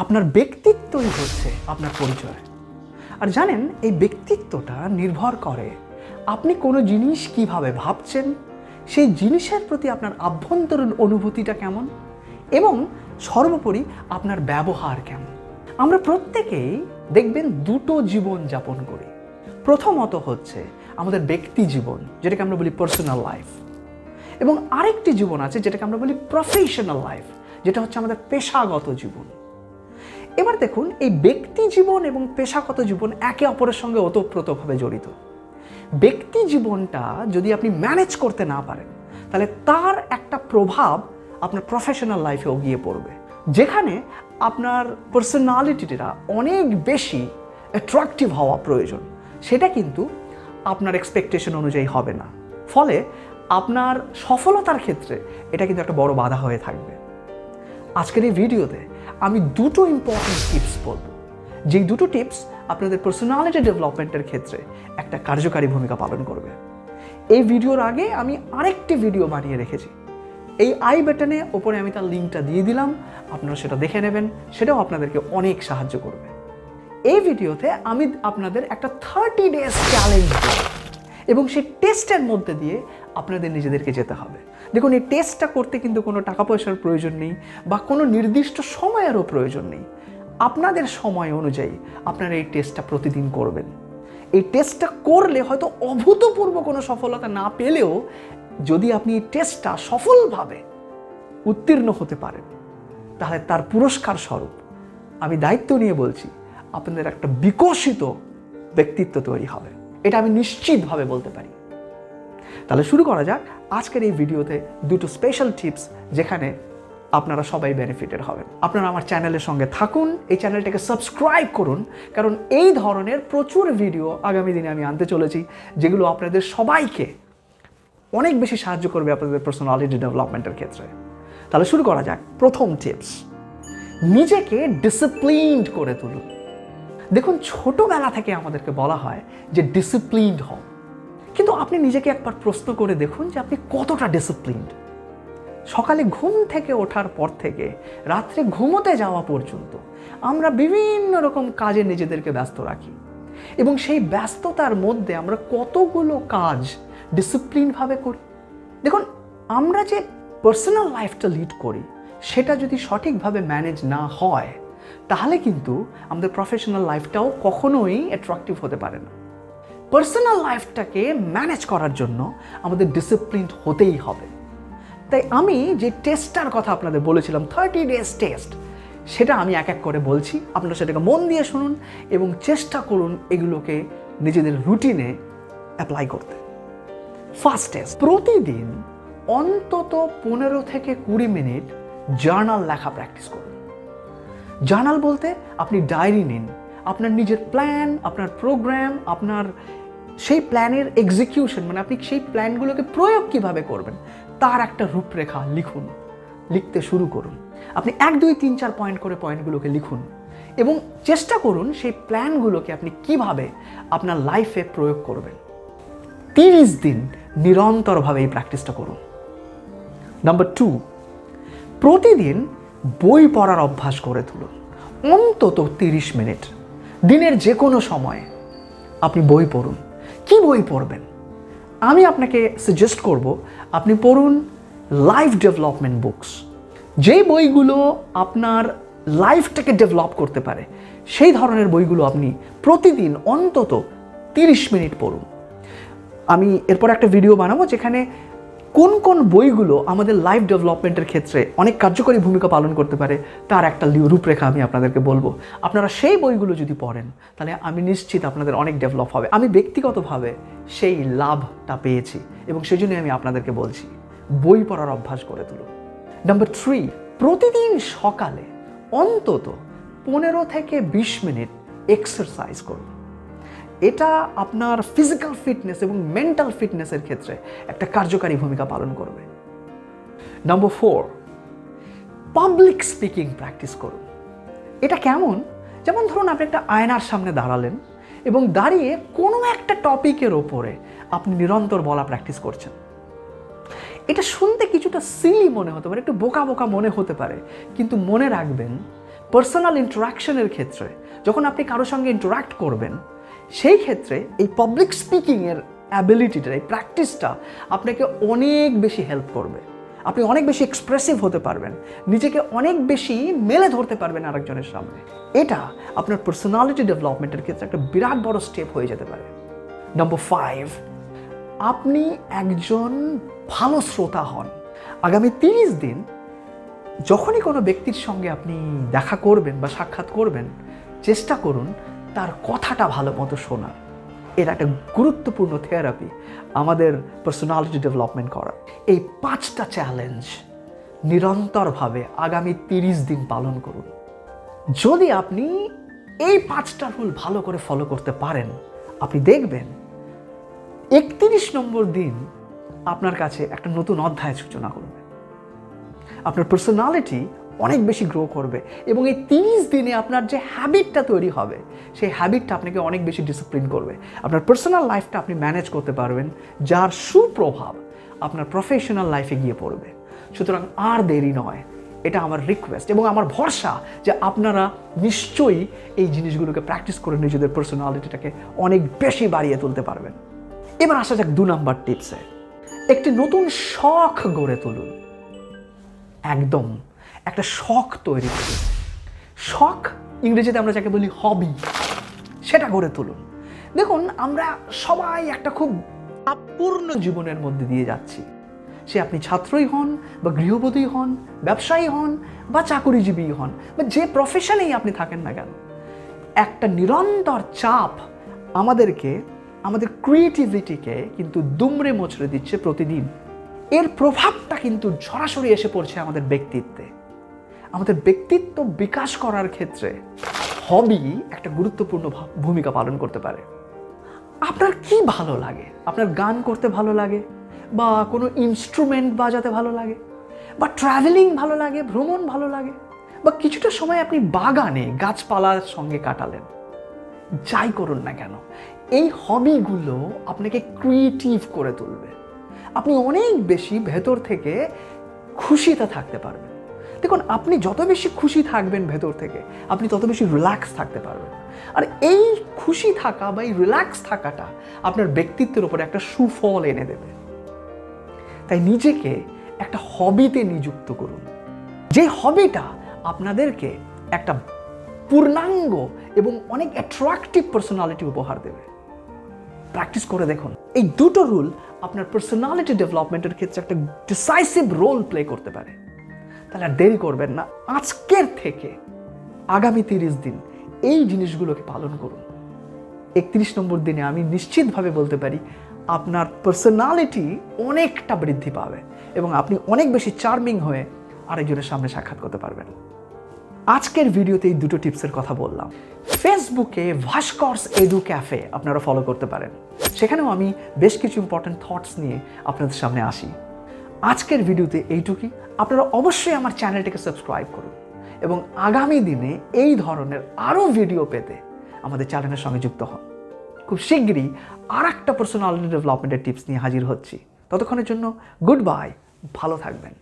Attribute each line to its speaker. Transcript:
Speaker 1: আপনার ব্যক্তিত্বই হচ্ছে আপনার পরিচয়। আর জানেন, এই ব্যক্তিত্বটা নির্ভর করে আপনি কোনো জিনিস কিভাবে ভাবছেন, সেই জিনিসের প্রতি আপনার আভ্যন্তরীণ অনুভূতিটা কেমন, এবং সর্বোপরি আপনার ব্যবহার কেমন। আমরা প্রত্যেকেই দেখবেন দুটো জীবন যাপন করি। প্রথমত হচ্ছে আমাদের ব্যক্তি জীবন, যেটাকে আমরা বলি পার্সোনাল লাইফ, এবং আরেকটি জীবন আছে যেটাকে আমরা বলি প্রফেশনাল লাইফ, যেটা হচ্ছে আমাদের পেশাগত জীবন। এবার দেখুন, এই ব্যক্তি জীবন এবং পেশাগত জীবন একে অপরের সঙ্গে ওতপ্রোতভাবে জড়িত। ব্যক্তি জীবনটা যদি আপনি ম্যানেজ করতে না পারেন, তাহলে তার একটা প্রভাব আপনার প্রফেশনাল লাইফেও গিয়ে পড়বে, যেখানে আপনার পার্সোনালিটিটা অনেক বেশি অ্যাট্রাকটিভ হওয়া প্রয়োজন। সেটা কিন্তু আপনার এক্সপেকটেশন অনুযায়ী হবে না, ফলে আপনার সফলতার ক্ষেত্রে এটা কিন্তু একটা বড় বাধা হয়ে থাকবে। আজকের এই ভিডিওতে আমি দুটো ইম্পর্টেন্ট টিপস বলবো, যেই দুটো টিপস আপনাদের পার্সোনালিটি ডেভেলপমেন্টের ক্ষেত্রে একটা কার্যকারী ভূমিকা পালন করবে। এই ভিডিওর আগে আমি আরেকটি ভিডিও বানিয়ে রেখেছি, এই আই বাটনে ওপরে আমি তার লিঙ্কটা দিয়ে দিলাম, আপনারা সেটা দেখে নেবেন, সেটাও আপনাদেরকে অনেক সাহায্য করবে। এই ভিডিওতে আমি আপনাদের একটা 30 days চ্যালেঞ্জ দেব, এবং সেই টেস্টের মধ্যে দিয়ে আপনাদের নিজেদেরকে যেতে হবে। দেখুন, এই টেস্টটা করতে কিন্তু কোনো টাকা পয়সার প্রয়োজন নেই বা কোনো নির্দিষ্ট সময়েরও প্রয়োজন নেই। আপনাদের সময় অনুযায়ী আপনারা এই টেস্টটা প্রতিদিন করবেন। এই টেস্টটা করলে হয়তো অভূতপূর্ব কোনো সফলতা না পেলেও, যদি আপনি এই টেস্টটা সফলভাবে উত্তীর্ণ হতে পারেন, তাহলে তার পুরস্কার স্বরূপ আমি দায়িত্ব নিয়ে বলছি, আপনাদের একটা বিকশিত ব্যক্তিত্ব তৈরি হবে। এটা আমি নিশ্চিতভাবে বলতে পারি। তাহলে শুরু করা যাক আজকের এই ভিডিওতে দুটো স্পেশাল টিপস, যেখানে আপনারা সবাই বেনিফিটেড হবেন। আপনারা আমার চ্যানেলের সঙ্গে থাকুন, এই চ্যানেলটাকে সাবস্ক্রাইব করুন, কারণ এই ধরনের প্রচুর ভিডিও আগামী দিনে আমি আনতে চলেছি, যেগুলো আপনাদের সবাইকে অনেক বেশি সাহায্য করবে আপনাদের পার্সোনালিটি ডেভেলপমেন্টের ক্ষেত্রে। তাহলে শুরু করা যাক। প্রথম টিপস, নিজেকে ডিসিপ্লিনড করে তুলুন। দেখুন, ছোটবেলা থেকে আমাদেরকে বলা হয় যে ডিসিপ্লিনড হও, কিন্তু আপনি নিজেকে একবার প্রশ্ন করে দেখুন যে আপনি কতটা ডিসিপ্লিনড। সকালে ঘুম থেকে ওঠার পর থেকে রাত্রে ঘুমোতে যাওয়া পর্যন্ত আমরা বিভিন্ন রকম কাজে নিজেদেরকে ব্যস্ত রাখি, এবং সেই ব্যস্ততার মধ্যে আমরা কতগুলো কাজ ডিসিপ্লিনভাবে করি। দেখুন, আমরা যে পার্সোনাল লাইফটা লিড করি, সেটা যদি সঠিকভাবে ম্যানেজ না হয়, তাহলে কিন্তু আমাদের প্রফেশনাল লাইফটাও কখনোই অ্যাট্রাকটিভ হতে পারে না। পার্সোনাল লাইফটাকে ম্যানেজ করার জন্য আমাদের ডিসিপ্লিনড হতেই হবে। তাই আমি যে টেস্টটার কথা আপনাদের বলেছিলাম, 30 days টেস্ট, সেটা আমি এক এক করে বলছি, আপনারা সেটাকে মন দিয়ে শুনুন এবং চেষ্টা করুন এগুলোকে নিজেদের রুটিনে অ্যাপ্লাই করতে। ফার্স্ট টেস্ট, প্রতিদিন অন্তত 15 থেকে 20 মিনিট জার্নাল লেখা প্র্যাকটিস করুন। জার্নাল বলতে আপনি ডায়েরি নিন, আপনার নিজের প্ল্যান, আপনার প্রোগ্রাম, আপনার সেই প্ল্যানের এক্সিকিউশন, মানে আপনি সেই প্ল্যানগুলোকে প্রয়োগ কিভাবে করবেন, তার একটা রূপরেখা লিখুন, লিখতে শুরু করুন। আপনি 1, 2, 3, 4 পয়েন্ট করে পয়েন্টগুলোকে লিখুন, এবং চেষ্টা করুন সেই প্ল্যানগুলোকে আপনি কিভাবে আপনার লাইফে প্রয়োগ করবেন। 30 দিন নিরন্তরভাবে এই প্র্যাকটিসটা করুন। নাম্বার 2, প্রতিদিন বই পড়ার অভ্যাস করে তুলুন। অন্তত 30 মিনিট দিনের যে কোনো সময়ে আপনি বই পড়ুন। কি বই পড়বেন? আমি আপনাকে সাজেস্ট করব আপনি পড়ুন লাইফ ডেভেলপমেন্ট বুকস। যেই বইগুলো আপনার লাইফটাকে ডেভেলপ করতে পারে, সেই ধরনের বইগুলো আপনি প্রতিদিন অন্তত 30 মিনিট পড়ুন। আমি এরপর একটা ভিডিও বানাবো যেখানে কোন কোন বইগুলো আমাদের লাইফ ডেভেলপমেন্টের ক্ষেত্রে অনেক কার্যকরী ভূমিকা পালন করতে পারে, তার একটা রূপরেখা আমি আপনাদেরকে বলবো। আপনারা সেই বইগুলো যদি পড়েন, তাহলে আমি নিশ্চিত আপনাদের অনেক ডেভেলপ হবে। আমি ব্যক্তিগতভাবে সেই লাভটা পেয়েছি, এবং সেই জন্যই আমি আপনাদেরকে বলছি, বই পড়ার অভ্যাস করে তুলুন। নাম্বার 3, প্রতিদিন সকালে অন্তত 15 থেকে 20 মিনিট এক্সারসাইজ করুন। এটা আপনার ফিজিক্যাল ফিটনেস এবং মেন্টাল ফিটনেসের ক্ষেত্রে একটা কার্যকারী ভূমিকা পালন করবে। নাম্বার 4, পাবলিক স্পিকিং প্র্যাকটিস করুন। এটা কেমন? যেমন ধরুন, আপনি একটা আয়নার সামনে দাঁড়ালেন এবং দাঁড়িয়ে কোনো একটা টপিকের ওপরে আপনি নিরন্তর বলা প্র্যাকটিস করছেন। এটা শুনতে কিছুটা সিলি মনে হতে পারে, একটু বোকা বোকা মনে হতে পারে, কিন্তু মনে রাখবেন পার্সোনাল ইন্টারাকশনের ক্ষেত্রে যখন আপনি কারোর সঙ্গে ইন্টারাক্ট করবেন, সেই ক্ষেত্রে এই পাবলিক স্পিকিংয়ের অ্যাবিলিটিটা, এই প্র্যাকটিসটা আপনাকে অনেক বেশি হেল্প করবে। আপনি অনেক বেশি এক্সপ্রেসিভ হতে পারবেন, নিজেকে অনেক বেশি মেলে ধরতে পারবেন আরেকজনের সামনে। এটা আপনার পার্সোনালিটি ডেভেলপমেন্টের ক্ষেত্রে একটা বিরাট বড় স্টেপ হয়ে যেতে পারে। নম্বর 5, আপনি একজন ভালো শ্রোতা হন। আগামী 30 দিন যখনই কোনো ব্যক্তির সঙ্গে আপনি দেখা করবেন বা সাক্ষাৎ করবেন, চেষ্টা করুন তার কথাটা ভালো মতো শোনার। এটা একটা গুরুত্বপূর্ণ থেরাপি আমাদের পার্সোনালিটি ডেভেলপমেন্ট করার। এই 5টা চ্যালেঞ্জ নিরন্তরভাবে আগামী 30 দিন পালন করুন। যদি আপনি এই 5টা রুল ভালো করে ফলো করতে পারেন, আপনি দেখবেন 31 নম্বর দিন আপনার কাছে একটা নতুন অধ্যায়ের সূচনা করবে। আপনার পার্সোনালিটি অনেক বেশি গ্রো করবে এবং এই 30 দিনে আপনার যে হ্যাবিটটা তৈরি হবে, সেই হ্যাবিটটা আপনাকে অনেক বেশি ডিসিপ্লিন করবে। আপনার পার্সোনাল লাইফটা আপনি ম্যানেজ করতে পারবেন, যার সুপ্রভাব আপনার প্রফেশনাল লাইফে গিয়ে পড়বে। সুতরাং আর দেরি নয়, এটা আমার রিকোয়েস্ট এবং আমার ভরসা যে আপনারা নিশ্চয়ই এই জিনিসগুলোকে প্র্যাকটিস করে নিজেদের পার্সোনালিটিটাকে অনেক বেশি বাড়িয়ে তুলতে পারবেন। এবার আসা যাক 2 নম্বর টিপসে। একটি নতুন শখ গড়ে তুলুন। একদম একটা শখ তৈরি করুন। শখ ইংরেজিতে আমরা যাকে বলি হবি, সেটা গড়ে তুলুন। দেখুন, আমরা সবাই একটা খুব চাপপূর্ণ জীবনের মধ্যে দিয়ে যাচ্ছি। সে আপনি ছাত্রই হন বা গৃহবধূই হন, ব্যবসায়ী হন বা চাকুরিজীবী হন বা যে প্রফেশনেই আপনি থাকেন না কেন, একটা নিরন্তর চাপ আমাদের ক্রিয়েটিভিটিকে কিন্তু দুমড়ে মোচড়ে দিচ্ছে প্রতিদিন। এর প্রভাবটা কিন্তু সরাসরি এসে পড়ছে আমাদের ব্যক্তিত্বে। আমাদের ব্যক্তিত্ব বিকাশ করার ক্ষেত্রে হবি একটা গুরুত্বপূর্ণ ভূমিকা পালন করতে পারে। আপনার কি ভালো লাগে? আপনার গান করতে ভালো লাগে, বা কোনো ইনস্ট্রুমেন্ট বাজাতে ভালো লাগে, বা ট্রাভেলিং ভালো লাগে, ভ্রমণ ভালো লাগে, বা কিছুটা সময় আপনি বাগানে গাছপালার সঙ্গে কাটালেন। যাই করুন না কেন, এই হবিগুলো আপনাকে ক্রিয়েটিভ করে তুলবে। আপনি অনেক বেশি ভেতর থেকে খুশিতে থাকতে পারবেন। দেখুন, আপনি যত বেশি খুশি থাকবেন ভেতর থেকে, আপনি তত বেশি রিল্যাক্স থাকতে পারবেন। আর এই খুশি থাকা বা এই রিল্যাক্স থাকাটা আপনার ব্যক্তিত্বের উপরে একটা সুফল এনে দেবে। তাই নিজেকে একটা হবিতে নিযুক্ত করুন, যে হবিটা আপনাদেরকে একটা পূর্ণাঙ্গ এবং অনেক অ্যাট্রাকটিভ পার্সোনালিটি উপহার দেবে। প্র্যাকটিস করে দেখুন। এই 2টো রুল আপনার পার্সোনালিটি ডেভেলপমেন্টের ক্ষেত্রে একটা ডিসাইসিভ রোল প্লে করতে পারে। তাহলে আর দেরি করবেন না, আজকের থেকে আগামী 30 দিন এই জিনিসগুলোকে পালন করুন। 31 নম্বর দিনে আমি নিশ্চিতভাবে বলতে পারি আপনার পার্সোনালিটি অনেকটা বৃদ্ধি পাবে এবং আপনি অনেক বেশি চার্মিং হয়ে আরেকজনের সামনে সাক্ষাৎ করতে পারবেন। আজকের ভিডিওতে এই 2টো টিপসের কথা বললাম। ফেসবুকে ভাস্করস এডু ক্যাফে আপনারা ফলো করতে পারেন। সেখানেও আমি বেশ কিছু ইম্পর্টেন্ট থটস নিয়ে আপনাদের সামনে আসি। আজকের ভিডিওতে এইটুকুই। আপনারা অবশ্যই আমার চ্যানেলটিকে সাবস্ক্রাইব করুন এবং আগামী দিনে এই ধরনের আরও ভিডিও পেতে আমাদের চ্যানেলের সঙ্গে যুক্ত হন। খুব শীঘ্রই আর একটা পার্সোনালিটি ডেভেলপমেন্টের টিপস নিয়ে হাজির হচ্ছি। ততক্ষণের জন্য গুড বাই, ভালো থাকবেন।